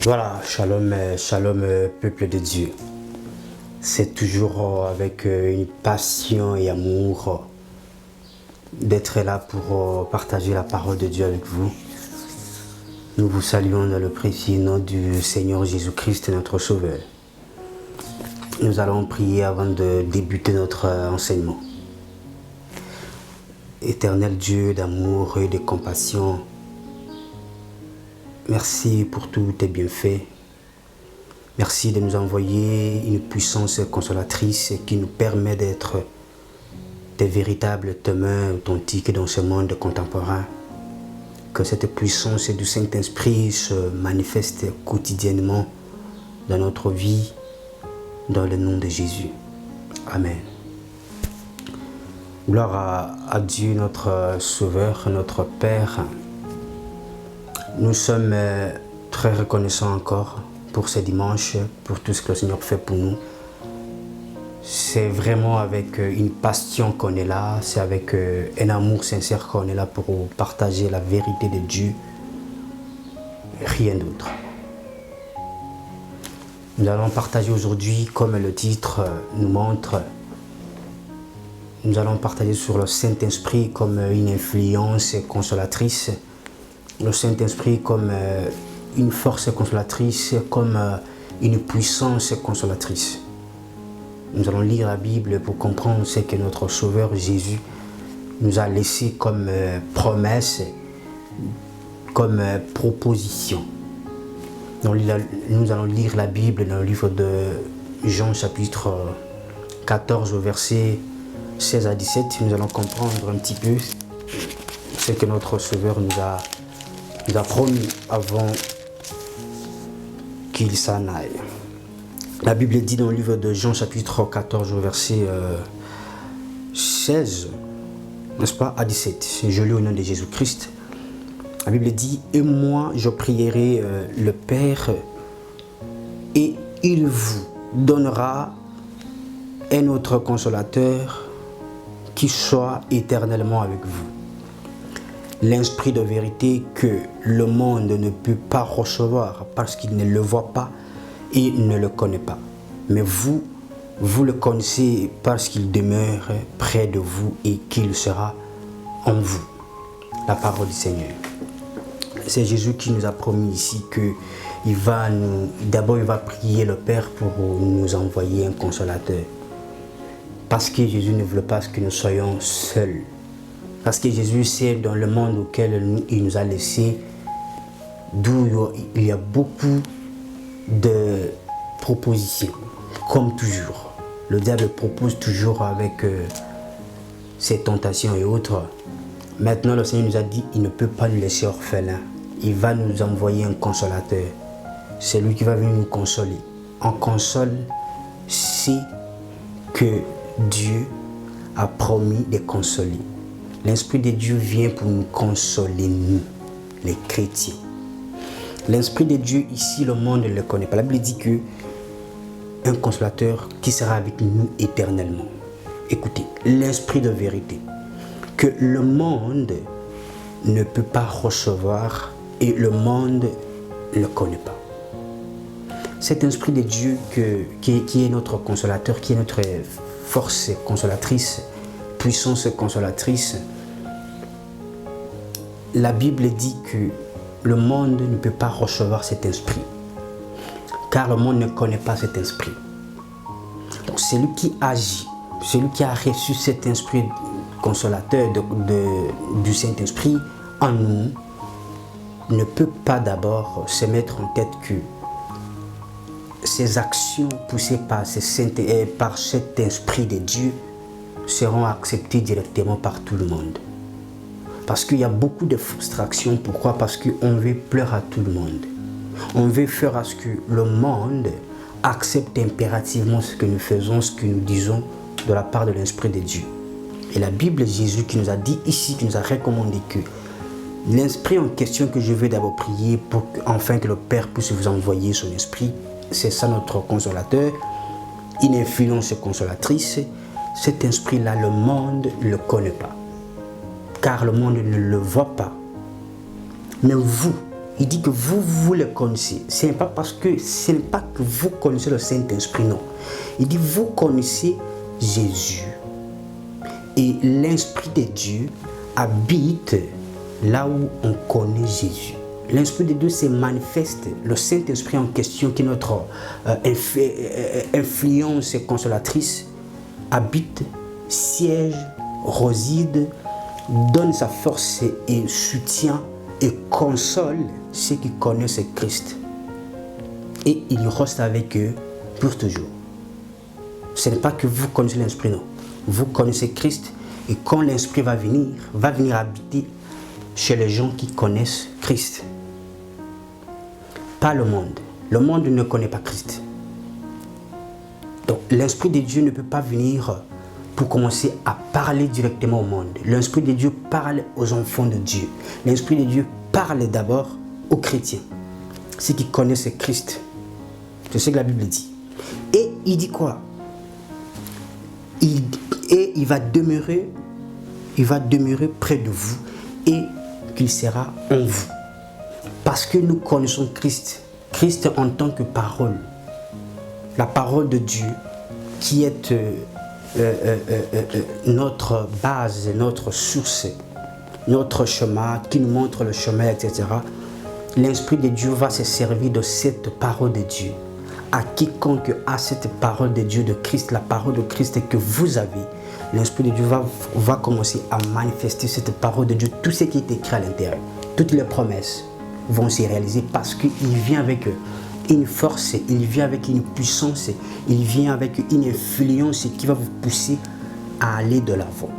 Voilà, shalom, shalom, peuple de Dieu. C'est toujours avec une passion et amour d'être là pour partager la parole de Dieu avec vous. Nous vous saluons dans le précieux nom du Seigneur Jésus-Christ, notre Sauveur. Nous allons prier avant de débuter notre enseignement. Éternel Dieu d'amour et de compassion, merci pour tous tes bienfaits. Merci de nous envoyer une puissance consolatrice qui nous permet d'être des véritables témoins authentiques dans ce monde contemporain. Que cette puissance du Saint-Esprit se manifeste quotidiennement dans notre vie, dans le nom de Jésus. Amen. Gloire à Dieu, notre Sauveur, notre Père. Nous sommes très reconnaissants encore pour ce dimanche, pour tout ce que le Seigneur fait pour nous. C'est vraiment avec une passion qu'on est là, c'est avec un amour sincère qu'on est là pour partager la vérité de Dieu, rien d'autre. Nous allons partager aujourd'hui, comme le titre nous montre, nous allons partager sur le Saint-Esprit comme une influence consolatrice, le Saint-Esprit comme une force consolatrice, comme une puissance consolatrice. Nous allons lire la Bible pour comprendre ce que notre Sauveur Jésus nous a laissé comme promesse, comme proposition. Nous allons lire la Bible dans le livre de Jean chapitre 14 verset 16 à 17. Nous allons comprendre un petit peu ce que notre Sauveur nous a promis avant qu'il s'en aille. La Bible dit dans le livre de Jean chapitre 14 verset 16, n'est-ce pas, à 17. Je lis au nom de Jésus-Christ. La Bible dit « Et moi je prierai le Père et il vous donnera un autre consolateur qui soit éternellement avec vous. L'Esprit de vérité que le monde ne peut pas recevoir parce qu'il ne le voit pas et ne le connaît pas. Mais vous le connaissez parce qu'il demeure près de vous et qu'il sera en vous. » La parole du Seigneur. C'est Jésus qui nous a promis ici d'abord il va prier le Père pour nous envoyer un consolateur. Parce que Jésus ne veut pas que nous soyons seuls. Parce que Jésus sait dans le monde auquel il nous a laissés, d'où il y a beaucoup de propositions, comme toujours. Le diable propose toujours avec ses tentations et autres. Maintenant, le Seigneur nous a dit qu'il ne peut pas nous laisser orphelins. Il va nous envoyer un consolateur. C'est lui qui va venir nous consoler. On console, c'est que Dieu a promis de consoler. L'Esprit de Dieu vient pour nous consoler, nous, les chrétiens. L'Esprit de Dieu, ici, le monde ne le connaît pas. La Bible dit qu'un consolateur qui sera avec nous éternellement. Écoutez, l'Esprit de vérité, que le monde ne peut pas recevoir et le monde ne le connaît pas. Cet Esprit de Dieu qui est notre consolateur, qui est notre force consolatrice, puissance consolatrice, la Bible dit que le monde ne peut pas recevoir cet esprit, car le monde ne connaît pas cet esprit. Donc celui qui agit, celui qui a reçu cet esprit consolateur du Saint-Esprit en nous, ne peut pas d'abord se mettre en tête que ces actions poussées par cet esprit de Dieu seront acceptées directement par tout le monde. Parce qu'il y a beaucoup de frustration. Pourquoi? Parce qu'on veut plaire à tout le monde. On veut faire à ce que le monde accepte impérativement ce que nous faisons, ce que nous disons de la part de l'Esprit de Dieu. Et la Bible, Jésus qui nous a dit ici, qui nous a recommandé que l'Esprit en question que je vais d'abord prier pour enfin que le Père puisse vous envoyer son Esprit, c'est ça notre consolateur, une influence consolatrice. Cet esprit-là, le monde ne le connaît pas, car le monde ne le voit pas. Mais vous, Il dit que vous le connaissez. Ce n'est pas que vous connaissez le Saint-Esprit, non. Il dit vous connaissez Jésus. Et l'Esprit de Dieu habite là où on connaît Jésus. L'Esprit de Dieu se manifeste. Le Saint-Esprit en question, qui est notre influence consolatrice, habite, siège, réside, donne sa force et soutient et console ceux qui connaissent Christ. Et il reste avec eux pour toujours. Ce n'est pas que vous connaissez l'Esprit, non. Vous connaissez Christ, et quand l'Esprit va venir habiter chez les gens qui connaissent Christ. Pas le monde. Le monde ne connaît pas Christ. Donc l'Esprit de Dieu ne peut pas venir pour commencer à parler directement au monde. L'Esprit de Dieu parle aux enfants de Dieu. L'Esprit de Dieu parle d'abord aux chrétiens, ceux qui connaissent Christ. C'est ce que la Bible dit. Et il dit quoi? Il va demeurer près de vous et qu'il sera en vous. Parce que nous connaissons Christ. Christ en tant que parole. La parole de Dieu qui est notre base, notre source, notre chemin, qui nous montre le chemin, etc. L'Esprit de Dieu va se servir de cette parole de Dieu. À quiconque a cette parole de Dieu, de Christ, la parole de Christ que vous avez, l'Esprit de Dieu va commencer à manifester cette parole de Dieu. Tout ce qui est écrit à l'intérieur, toutes les promesses vont se réaliser parce qu'il vient avec une force, il vient avec une puissance, il vient avec une influence qui va vous pousser à aller de l'avant.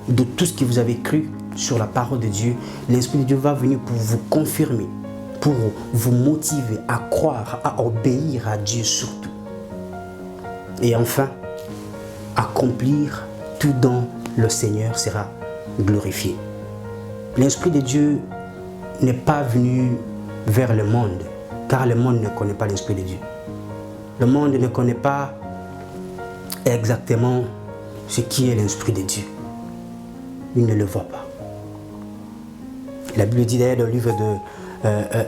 De tout ce que vous avez cru sur la parole de Dieu, l'Esprit de Dieu va venir pour vous confirmer, pour vous motiver à croire, à obéir à Dieu surtout. Et enfin, accomplir tout dont le Seigneur sera glorifié. L'Esprit de Dieu n'est pas venu vers le monde, car le monde ne connaît pas l'Esprit de Dieu. Le monde ne connaît pas exactement ce qui est l'Esprit de Dieu. Il ne le voit pas. La Bible dit d'ailleurs dans le livre de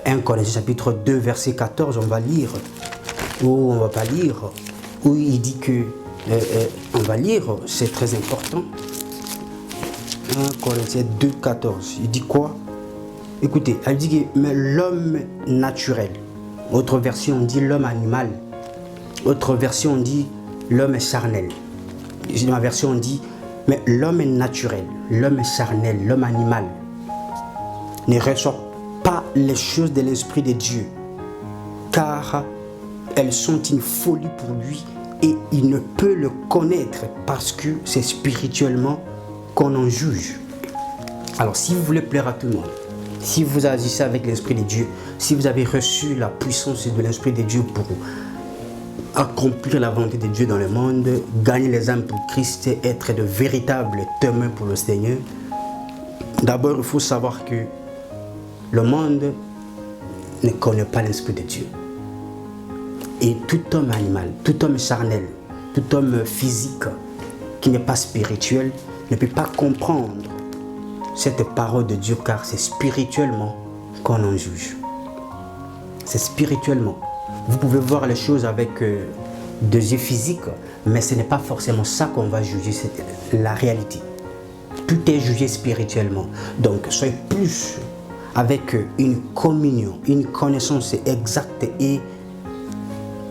1 Corinthiens chapitre 2 verset 14, on va lire, ou on ne va pas lire, où il dit que, on va lire, c'est très important. 1 Corinthiens 2, 14, il dit quoi? Écoutez, elle dit que mais l'homme naturel, autre version on dit l'homme animal, autre version on dit l'homme charnel. Dans ma version on dit mais l'homme naturel, l'homme charnel, l'homme animal ne reçoit pas les choses de l'Esprit de Dieu, car elles sont une folie pour lui et il ne peut le connaître parce que c'est spirituellement qu'on en juge. Alors si vous voulez plaire à tout le monde, si vous agissez avec l'Esprit de Dieu, si vous avez reçu la puissance de l'Esprit de Dieu pour accomplir la volonté de Dieu dans le monde, gagner les âmes pour Christ, être de véritables témoins pour le Seigneur, d'abord il faut savoir que le monde ne connaît pas l'Esprit de Dieu. Et tout homme animal, tout homme charnel, tout homme physique qui n'est pas spirituel ne peut pas comprendre cette parole de Dieu, car c'est spirituellement qu'on en juge. C'est spirituellement. Vous pouvez voir les choses avec des yeux physiques, mais ce n'est pas forcément ça qu'on va juger, c'est la réalité. Tout est jugé spirituellement. Donc soyez plus avec une communion, une connaissance exacte et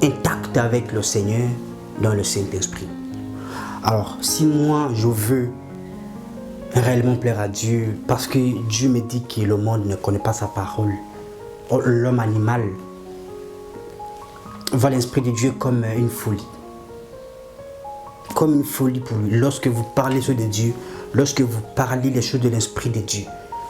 intacte avec le Seigneur dans le Saint-Esprit. Alors, si moi je veux réellement plaire à Dieu, parce que Dieu me dit que le monde ne connaît pas sa parole, l'homme animal voit l'Esprit de Dieu comme une folie. Comme une folie pour lui. Lorsque vous parlez les choses de Dieu, lorsque vous parlez les choses de l'Esprit de Dieu,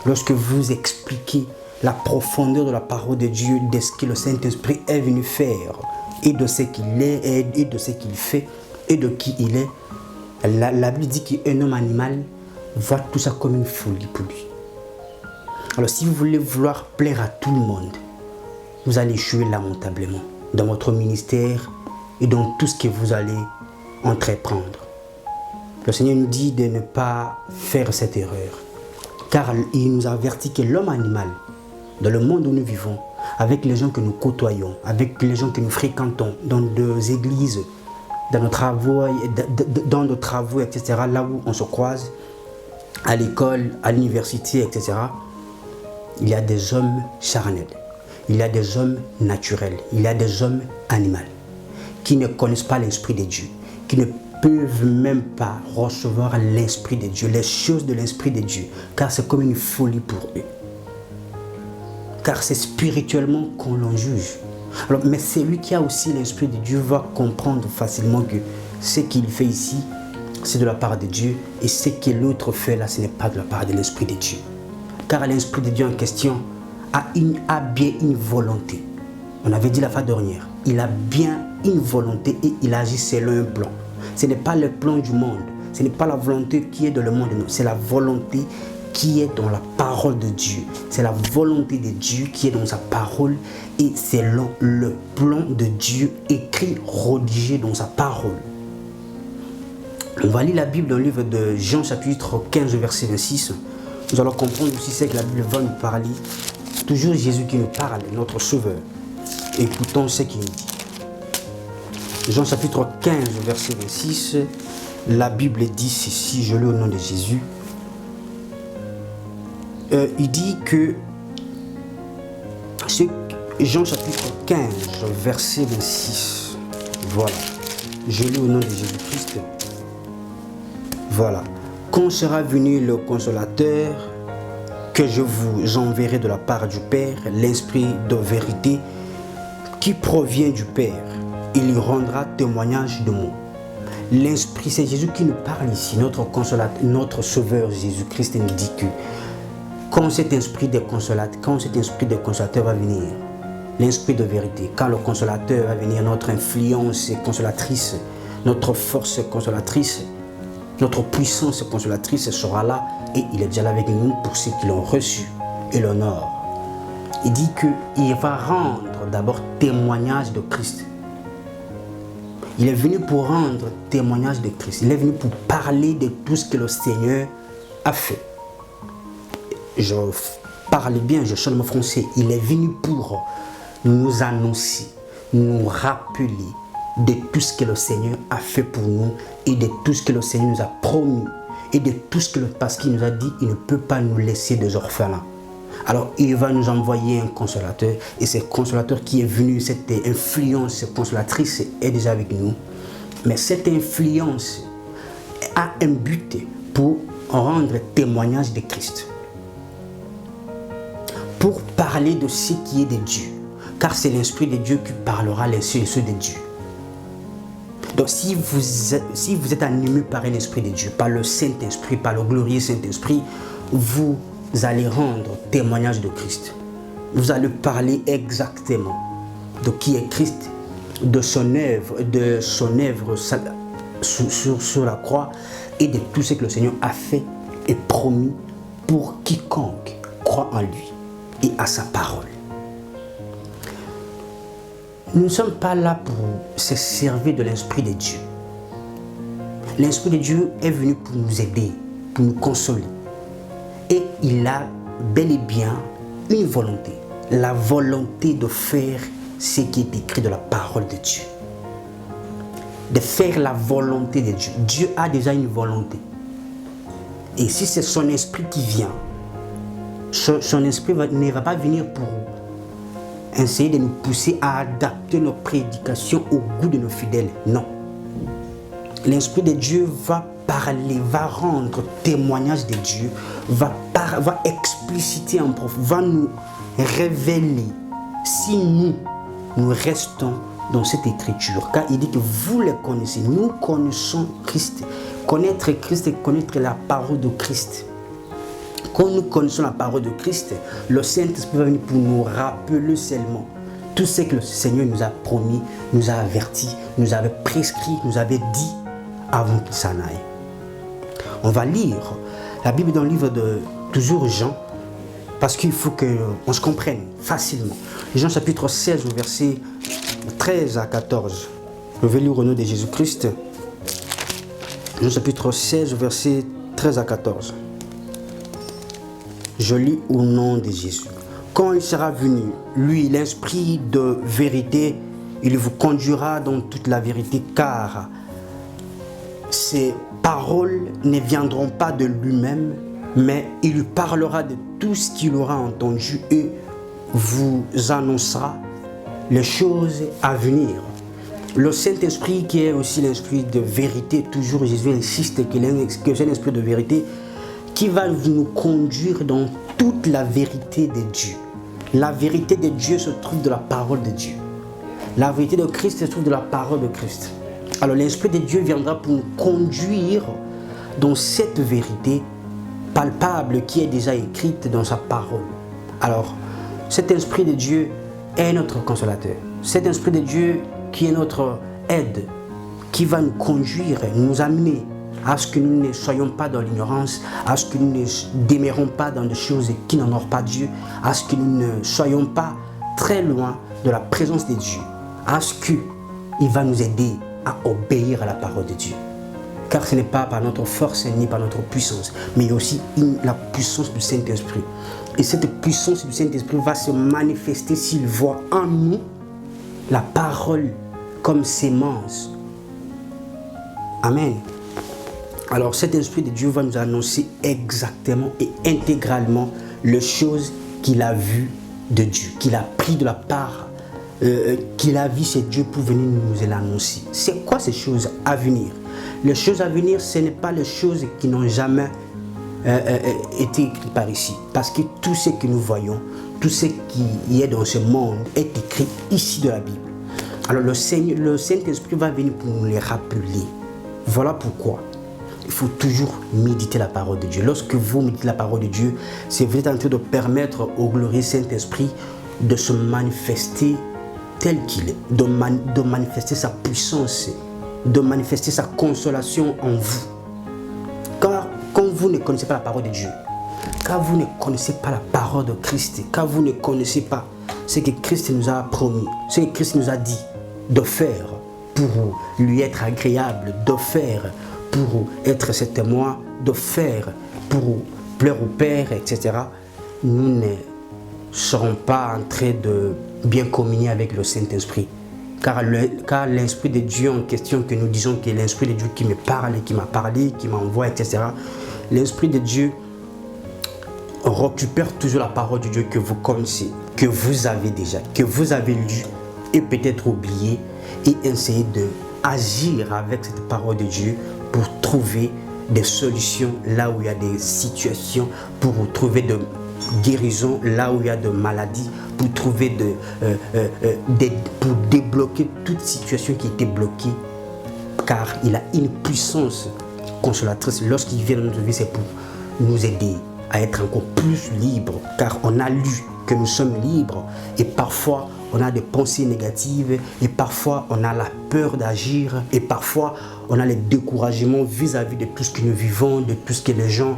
lorsque vous expliquez la profondeur de la parole de Dieu, de ce que le Saint-Esprit est venu faire, et de ce qu'il est, et de ce qu'il fait, et de qui il est, la Bible dit qu'un homme animal voit tout ça comme une folie pour lui. Alors si vous voulez vouloir plaire à tout le monde, vous allez échouer lamentablement dans votre ministère et dans tout ce que vous allez entreprendre. Le Seigneur nous dit de ne pas faire cette erreur, car il nous avertit que l'homme animal dans le monde où nous vivons, avec les gens que nous côtoyons, avec les gens que nous fréquentons, dans des églises, dans nos travaux, etc., là où on se croise, à l'école, à l'université, etc., il y a des hommes charnels, il y a des hommes naturels, il y a des hommes animaux qui ne connaissent pas l'Esprit de Dieu, qui ne peuvent même pas recevoir l'Esprit de Dieu, les choses de l'Esprit de Dieu, car c'est comme une folie pour eux. Car c'est spirituellement qu'on l'en juge. Alors, mais celui qui a aussi l'Esprit de Dieu va comprendre facilement que ce qu'il fait ici, c'est de la part de Dieu, et ce que l'autre fait là, ce n'est pas de la part de l'Esprit de Dieu. Car l'Esprit de Dieu en question a bien une volonté. On avait dit la fois dernière, il a bien une volonté et il agit selon un plan. Ce n'est pas le plan du monde, ce n'est pas la volonté qui est dans le monde, non, c'est la volonté qui est dans la parole de Dieu. C'est la volonté de Dieu qui est dans sa parole et c'est le plan de Dieu écrit, rédigé dans sa parole. On va lire la Bible dans le livre de Jean chapitre 15 verset 26. Nous allons comprendre aussi ce que la Bible va nous parler. C'est toujours Jésus qui nous parle, notre Sauveur. Écoutons ce qu'il nous dit. Jean chapitre 15 verset 26. La Bible dit ceci, je lis au nom de Jésus. Il dit que Jean chapitre 15 verset 26. Voilà. Je lis au nom de Jésus-Christ. Voilà. Quand sera venu le consolateur que je vous enverrai de la part du Père, l'Esprit de vérité qui provient du Père, il y rendra témoignage de moi. L'Esprit, c'est Jésus qui nous parle ici, notre consolateur, notre Sauveur Jésus-Christ nous dit que quand cet esprit de consolateur va venir, l'Esprit de vérité, quand le consolateur va venir, notre influence consolatrice, notre force consolatrice, notre puissance consolatrice sera là et il est déjà là avec nous pour ceux qui l'ont reçu et l'honneur. Il dit qu'il va rendre d'abord témoignage de Christ. Il est venu pour rendre témoignage de Christ. Il est venu pour parler de tout ce que le Seigneur a fait. Je parle bien, je chante mon français. Il est venu pour nous annoncer, nous rappeler de tout ce que le Seigneur a fait pour nous et de tout ce que le Seigneur nous a promis et de tout ce que parce qu'il nous a dit, il ne peut pas nous laisser des orphelins. Alors il va nous envoyer un consolateur et ce consolateur qui est venu, cette influence consolatrice est déjà avec nous. Mais cette influence a un but pour rendre témoignage de Christ. Pour parler de ce qui est de Dieu. Car c'est l'Esprit de Dieu qui parlera les ceux et ceux de Dieu. Donc si vous êtes animé par l'Esprit de Dieu, par le Saint-Esprit, par le glorieux Saint-Esprit, vous allez rendre témoignage de Christ. Vous allez parler exactement de qui est Christ, de son œuvre sur la croix et de tout ce que le Seigneur a fait et promis pour quiconque croit en lui et à sa parole. Nous ne sommes pas là pour se servir de l'Esprit de Dieu. L'Esprit de Dieu est venu pour nous aider, pour nous consoler. Et il a bel et bien une volonté. La volonté de faire ce qui est écrit de la parole de Dieu. De faire la volonté de Dieu. Dieu a déjà une volonté. Et si c'est son esprit qui vient, son esprit ne va pas venir pour essayer de nous pousser à adapter nos prédications au goût de nos fidèles. Non. L'Esprit de Dieu va parler, va rendre témoignage de Dieu, va expliciter en prof, va nous révéler si nous restons dans cette écriture. Car il dit que vous les connaissez, nous connaissons Christ. Connaître Christ et connaître la parole de Christ. Quand nous connaissons la parole de Christ, le Saint-Esprit va venir pour nous rappeler seulement tout ce que le Seigneur nous a promis, nous a averti, nous avait prescrit, nous avait dit avant qu'il s'en aille. On va lire la Bible dans le livre de toujours Jean, parce qu'il faut qu'on se comprenne facilement. Jean chapitre 16, verset 13 à 14. Je vais lire au nom de Jésus-Christ. Jean chapitre 16, verset 13 à 14. Je lis au nom de Jésus. quand il sera venu, lui, l'Esprit de vérité, il vous conduira dans toute la vérité, car ses paroles ne viendront pas de lui-même, mais il lui parlera de tout ce qu'il aura entendu et vous annoncera les choses à venir. Le Saint-Esprit, qui est aussi l'Esprit de vérité, toujours Jésus insiste que c'est l'Esprit de vérité qui va nous conduire dans toute la vérité de Dieu. La vérité de Dieu se trouve de la parole de Dieu. La vérité de Christ se trouve de la parole de Christ. Alors l'Esprit de Dieu viendra pour nous conduire dans cette vérité palpable qui est déjà écrite dans sa parole. Alors, cet Esprit de Dieu est notre consolateur. Cet Esprit de Dieu qui est notre aide, qui va nous conduire, nous amener à ce que nous ne soyons pas dans l'ignorance, à ce que nous ne demeurons pas dans des choses qui n'honorent pas Dieu, à ce que nous ne soyons pas très loin de la présence de Dieu, à ce qu'il va nous aider à obéir à la parole de Dieu. Car ce n'est pas par notre force ni par notre puissance, mais il y a aussi la puissance du Saint-Esprit. Et cette puissance du Saint-Esprit va se manifester s'il voit en nous la parole comme sémence. Amen. Alors cet Esprit de Dieu va nous annoncer exactement et intégralement les choses qu'il a vues de Dieu, qu'il a pris de la part, qu'il a vu c'est Dieu pour venir nous l'annoncer. C'est quoi ces choses à venir? Les choses à venir, ce n'est pas les choses qui n'ont jamais été écrites par ici. Parce que tout ce que nous voyons, tout ce qui est dans ce monde est écrit ici de la Bible. Alors le Saint-Esprit va venir pour nous les rappeler. Voilà pourquoi il faut toujours méditer la parole de Dieu. Lorsque vous méditez la parole de Dieu, c'est vous êtes en train de permettre au glorieux Saint-Esprit de se manifester tel qu'il est, de manifester sa puissance, de manifester sa consolation en vous. Car quand vous ne connaissez pas la parole de Dieu, car vous ne connaissez pas la parole de Christ, car vous ne connaissez pas ce que Christ nous a promis, ce que Christ nous a dit de faire pour lui être agréable, de faire pour être ses témoins, de faire pour plaire au Père, etc., nous ne serons pas en train de bien communier avec le Saint-Esprit. Car l'Esprit de Dieu en question, que nous disons que l'Esprit de Dieu qui me parle, qui m'a parlé, qui m'envoie, etc., l'Esprit de Dieu récupère toujours la parole de Dieu que vous connaissez, que vous avez déjà, que vous avez lu et peut-être oublié, et essayer d'agir avec cette parole de Dieu pour trouver des solutions là où il y a des situations, pour trouver de guérison là où il y a de maladies, pour trouver pour débloquer toute situation qui était bloquée, car il a une puissance consolatrice. Lorsqu'il vient dans notre vie, c'est pour nous aider à être encore plus libres, car on a lu que nous sommes libres et parfois on a des pensées négatives et parfois on a la peur d'agir et parfois on a les découragements vis-à-vis de tout ce que nous vivons, de tout ce que les gens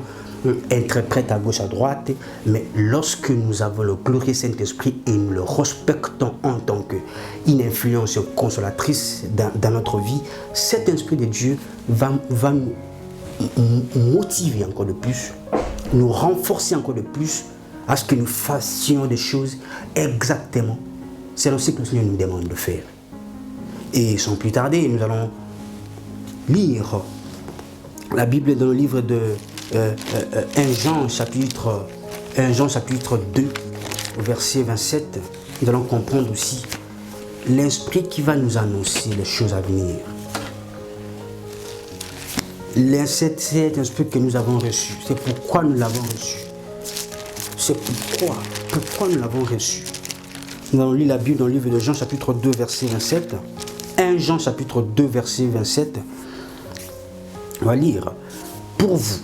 interprètent à gauche, à droite. Mais lorsque nous avons le glorieux Saint-Esprit et nous le respectons en tant qu'une influence consolatrice dans notre vie, cet Esprit de Dieu va nous motiver encore de plus, nous renforcer encore de plus à ce que nous fassions des choses exactement selon ce que le Seigneur nous demande de faire. Et sans plus tarder, nous allons lire la Bible dans le livre de 1 Jean chapitre 2, verset 27. Nous allons comprendre aussi l'Esprit qui va nous annoncer les choses à venir. Cet Esprit que nous avons reçu, c'est pourquoi nous l'avons reçu. C'est pourquoi nous l'avons reçu. Nous allons lire la Bible dans le livre de Jean chapitre 2, verset 27. 1 Jean chapitre 2, verset 27. On va lire. Pour vous,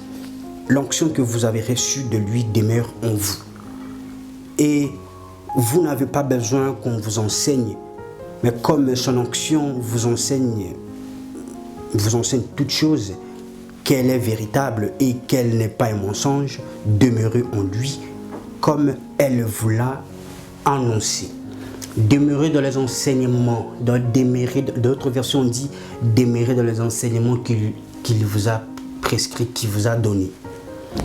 l'onction que vous avez reçue de lui demeure en vous. Et vous n'avez pas besoin qu'on vous enseigne, mais comme son onction vous enseigne toutes choses, qu'elle est véritable et qu'elle n'est pas un mensonge, demeurez en lui, comme elle vous l'a annoncé. Demeurez dans les enseignements, d'autres versions dit demeurez dans les enseignements qu'il vous a prescrits, qu'il vous a donnés.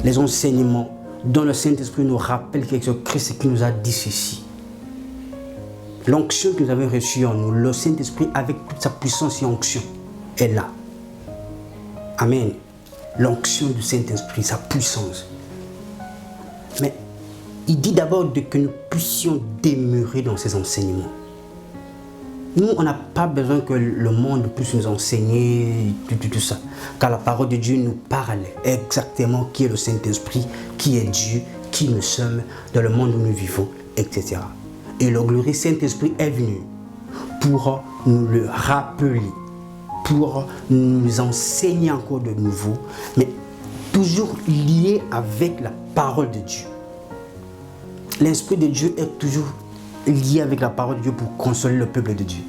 Les enseignements dont le Saint-Esprit nous rappelle que c'est Christ qui nous a dit ceci. L'onction que nous avons reçue en nous, le Saint-Esprit avec toute sa puissance et onction est là. Amen. L'onction du Saint-Esprit, sa puissance. Mais il dit d'abord que nous puissions demeurer dans ses enseignements. Nous, on n'a pas besoin que le monde puisse nous enseigner tout ça. Car la parole de Dieu nous parle exactement qui est le Saint-Esprit, qui est Dieu, qui nous sommes, dans le monde où nous vivons, etc. Et le glorieux Saint-Esprit est venu pour nous le rappeler, pour nous enseigner encore de nouveau, mais toujours lié avec la parole de Dieu. L'Esprit de Dieu est toujours lié avec la parole de Dieu pour consoler le peuple de Dieu.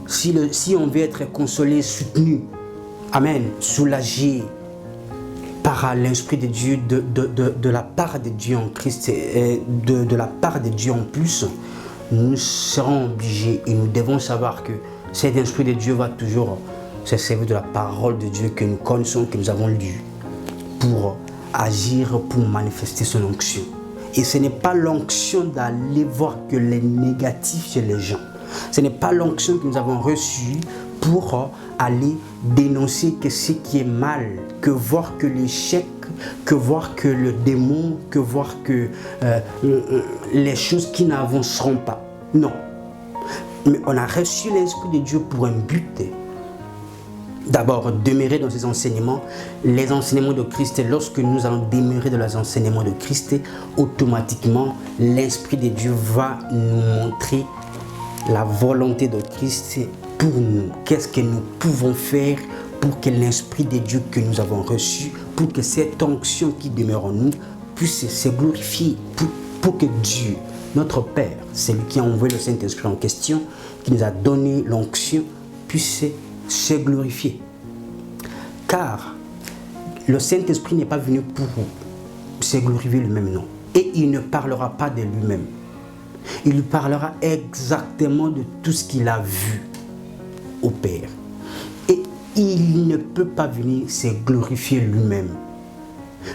Si on veut être consolé, soutenu, amen, soulagé par l'Esprit de Dieu, de la part de Dieu en Christ, et de la part de Dieu en plus, nous serons obligés et nous devons savoir que cet Esprit de Dieu va toujours se servir de la parole de Dieu que nous connaissons, que nous avons lue, pour agir, pour manifester son onction. Et ce n'est pas l'onction d'aller voir que les négatifs chez les gens. Ce n'est pas l'onction que nous avons reçue pour aller dénoncer que ce qui est mal, que voir que l'échec, que voir que le démon, que voir que les choses qui n'avanceront pas. Non. Mais on a reçu l'Esprit de Dieu pour un but. D'abord, demeurer dans ses enseignements, les enseignements de Christ. Lorsque nous allons demeurer dans les enseignements de Christ, automatiquement, l'Esprit de Dieu va nous montrer la volonté de Christ pour nous. Qu'est-ce que nous pouvons faire pour que l'Esprit de Dieu que nous avons reçu, pour que cette onction qui demeure en nous puisse se glorifier, pour que Dieu, notre Père, celui qui a envoyé le Saint-Esprit en question, qui nous a donné l'onction, puisse se glorifier. Car le Saint-Esprit n'est pas venu pour se glorifier lui-même, non. Et il ne parlera pas de lui-même. Il lui parlera exactement de tout ce qu'il a vu au Père. Et il ne peut pas venir se glorifier lui-même.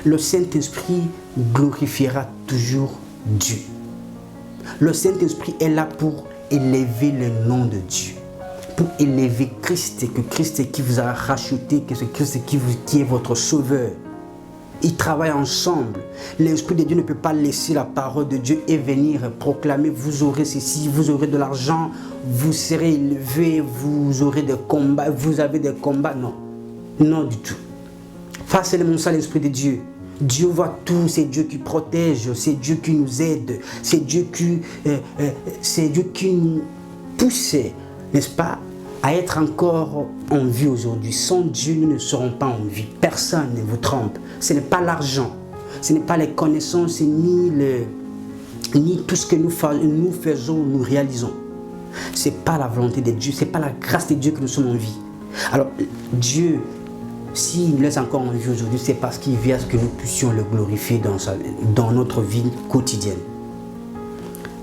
Le Saint-Esprit glorifiera toujours Dieu. Le Saint-Esprit est là pour élever le nom de Dieu, pour élever Christ, que Christ qui vous a racheté, que c'est Christ qui est votre sauveur. Ils travaillent ensemble. L'Esprit de Dieu ne peut pas laisser la parole de Dieu et venir proclamer: vous aurez ceci, vous aurez de l'argent, vous serez élevé, vous aurez des combats, vous avez des combats. Non, non du tout. Pas seulement ça, l'Esprit de Dieu. Dieu voit tout, c'est Dieu qui protège, c'est Dieu qui nous aide, c'est Dieu qui nous pousse, n'est-ce pas, à être encore en vie aujourd'hui. Sans Dieu, nous ne serons pas en vie. Personne ne vous trompe. Ce n'est pas l'argent, ce n'est pas les connaissances, ni tout ce que nous faisons, nous réalisons. Ce n'est pas la volonté de Dieu, ce n'est pas la grâce de Dieu que nous sommes en vie. Alors, Dieu, s'il nous laisse encore en vie aujourd'hui, c'est parce qu'il veut à ce que nous puissions le glorifier dans notre vie quotidienne.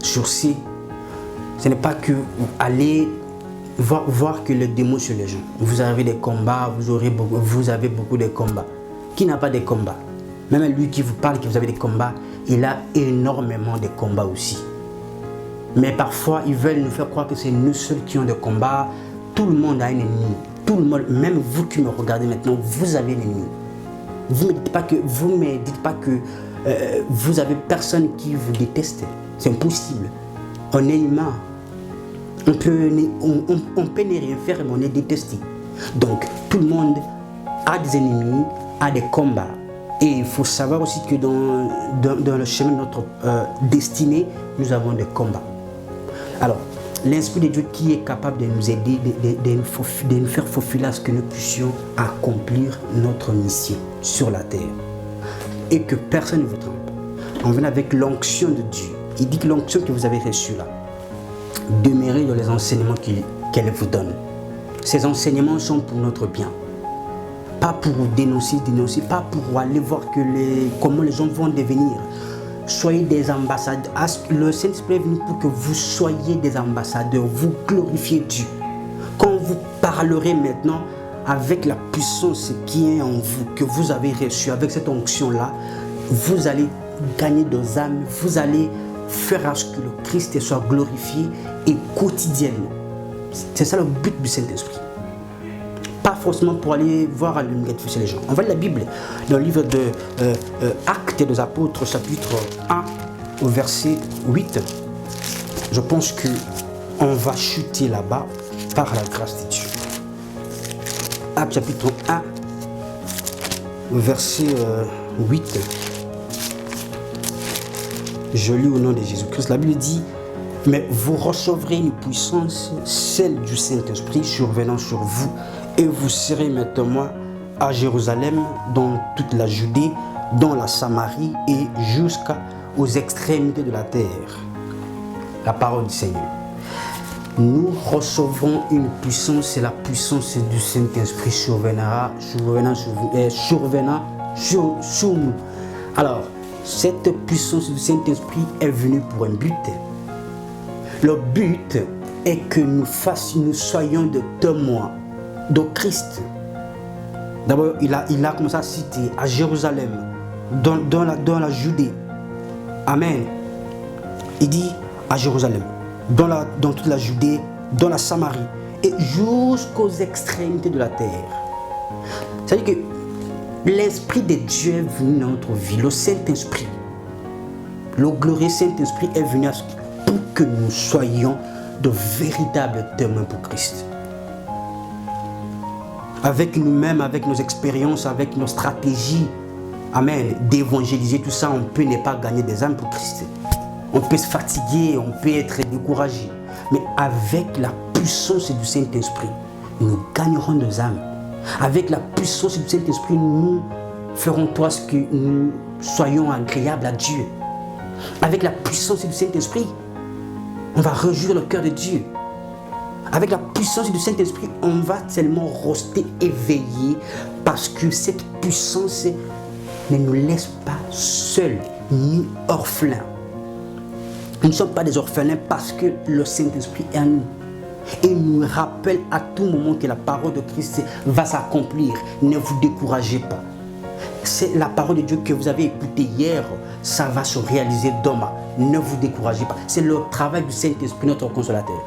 Sur ce n'est pas que aller voir que le démon sur les gens. Vous avez des combats, vous avez beaucoup de combats. Qui n'a pas de combats? Même lui qui vous parle que vous avez des combats, il a énormément de combats aussi. Mais parfois, ils veulent nous faire croire que c'est nous seuls qui ont des combats. Tout le monde a un ennemi. Tout le monde, même vous qui me regardez maintenant, vous avez un ennemi. Vous ne me dites pas que vous avez personne qui vous déteste. C'est impossible. On est humain. On peut ne rien faire, mais on est détesté. Donc, tout le monde a des ennemis, a des combats. Et il faut savoir aussi que dans le chemin de notre destinée, nous avons des combats. Alors, l'Esprit de Dieu qui est capable de nous aider, de nous faire faufiler à ce que nous puissions accomplir notre mission sur la terre. Et que personne ne vous trompe. On vient avec l'onction de Dieu. Il dit que l'onction que vous avez reçue là, demeurez dans les enseignements qu'elle vous donne. Ces enseignements sont pour notre bien. Pas pour dénoncer, pas pour aller voir comment les gens vont devenir. Soyez des ambassadeurs. Le Saint-Esprit est venu pour que vous soyez des ambassadeurs. Vous glorifiez Dieu. Quand vous parlerez maintenant avec la puissance qui est en vous, que vous avez reçue, avec cette onction-là, vous allez gagner des âmes, vous allez faire à ce que le Christ soit glorifié et quotidiennement. C'est ça le but du Saint-Esprit. Pas forcément pour aller voir à chez les gens. On va lire la Bible dans le livre de Actes des Apôtres, chapitre 1, au verset 8. Je pense qu'on va chuter là-bas par la grâce de Dieu. Actes chapitre 1, verset 8. Je lis au nom de Jésus-Christ. La Bible dit: mais vous recevrez une puissance, celle du Saint-Esprit, survenant sur vous, et vous serez maintenant à Jérusalem, dans toute la Judée, dans la Samarie et jusqu'aux extrémités de la terre. La parole du Seigneur. Nous recevrons une puissance, et la puissance du Saint-Esprit survenant sur nous. Alors, cette puissance du Saint-Esprit est venue pour un but. Le but est que nous soyons de témoins de Christ. D'abord, il a commencé à citer à Jérusalem, dans la Judée. Amen. Il dit à Jérusalem, dans toute la Judée, dans la Samarie et jusqu'aux extrémités de la terre. C'est-à-dire que l'Esprit de Dieu est venu dans notre vie, le Saint-Esprit. Le glorieux Saint-Esprit est venu pour que nous soyons de véritables témoins pour Christ. Avec nous-mêmes, avec nos expériences, avec nos stratégies, amen, d'évangéliser tout ça, on peut ne pas gagner des âmes pour Christ. On peut se fatiguer, on peut être découragé. Mais avec la puissance du Saint-Esprit, nous gagnerons des âmes. Avec la puissance du Saint-Esprit, nous ferons tout ce que nous soyons agréables à Dieu. Avec la puissance du Saint-Esprit, on va réjouir le cœur de Dieu. Avec la puissance du Saint-Esprit, on va tellement rester éveillé parce que cette puissance ne nous laisse pas seuls ni orphelins. Nous ne sommes pas des orphelins parce que le Saint-Esprit est en nous. Et nous rappelle à tout moment que la parole de Christ va s'accomplir. Ne vous découragez pas. C'est la parole de Dieu que vous avez écoutée hier, ça va se réaliser demain. Ne vous découragez pas. C'est le travail du Saint-Esprit, notre consolateur.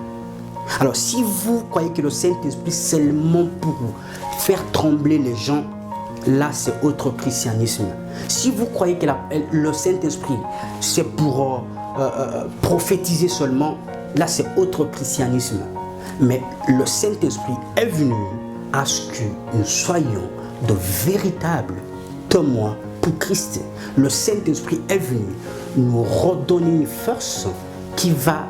Alors, si vous croyez que le Saint-Esprit c'est seulement pour faire trembler les gens, là c'est autre christianisme. Si vous croyez que le Saint-Esprit c'est pour prophétiser seulement, là c'est autre christianisme. Mais le Saint-Esprit est venu à ce que nous soyons de véritables témoins pour Christ. Le Saint-Esprit est venu nous redonner une force qui va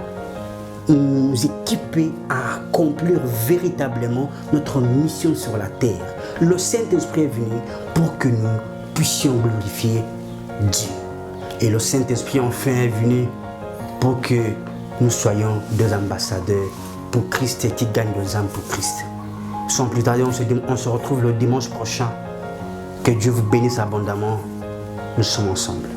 nous équiper à accomplir véritablement notre mission sur la terre. Le Saint-Esprit est venu pour que nous puissions glorifier Dieu. Et le Saint-Esprit enfin est venu pour que nous soyons des ambassadeurs pour Christ et qui gagnent des âmes pour Christ. Sans plus tarder, on se retrouve le dimanche prochain. Que Dieu vous bénisse abondamment. Nous sommes ensemble.